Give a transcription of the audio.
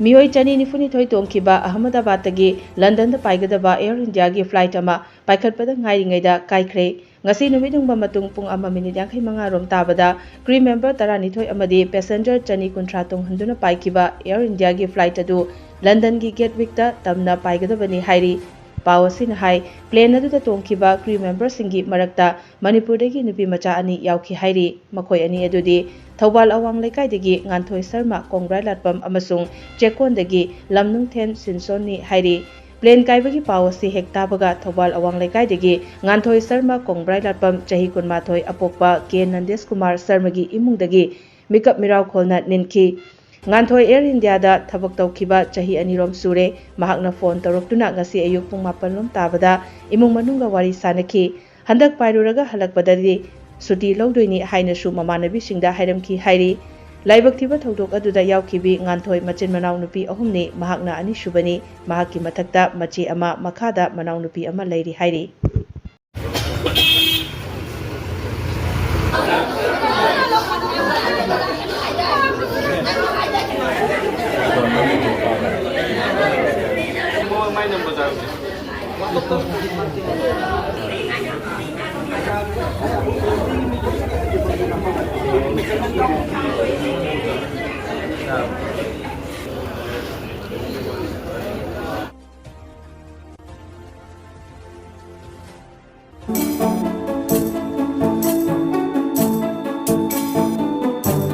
मियोई चनी निफुनी थोई तोंखिबा Ahmedabad तगी London पाइगदबा air India की flight अमा पाइखटपदा ngairingayda kaikhre ngasi numidungba matung pung ama minute 55 rom tabada crew member 12 amadi passenger chani kunthra tong handuna paikiba air india की flight अदु London की Gatwick ता तमना पाइगदबनी हाइरी पावसिन हाई प्लेन अदुदा तोंखिबा क्रू मेंबर सिंगी मरक्ता मणिपुरदगी नुपी मचा अनि याउखि हाइरी मखोय अनि अदुदी थौबाल अवांग लेकाइदगी nganthoi शर्मा Kongbrailatpam अमसुंग चेकोंदगी लमनुंगथेन सिनसोनी हाइरी प्लेन काइबगी पावसी हेक्ताबगा थौबाल अवांग लेकाइदगी nganthoi शर्मा Kongbrailatpam चाही कुनमाथोय अपोकपा के नंदेश कुमार शर्मा की इमुंगदगी मिकअप मिराओखोलना निनखी nganthoi air india da thabak tawkhiba chahi anirom sure mahakna phone tawroktuna ngasi ayuk pung 8 lom tabada imung manunga wari sanaki handak pairuraga halakpadadi suti lawdoini haina su mamanabi singda hairamki hairi laibak thiba thodok aduda yaukhibi nganthoi machin manaw nupi ahumni mahakna ani subani mahakki mathakta machi ama makhada manaw nupi ama leiri hairi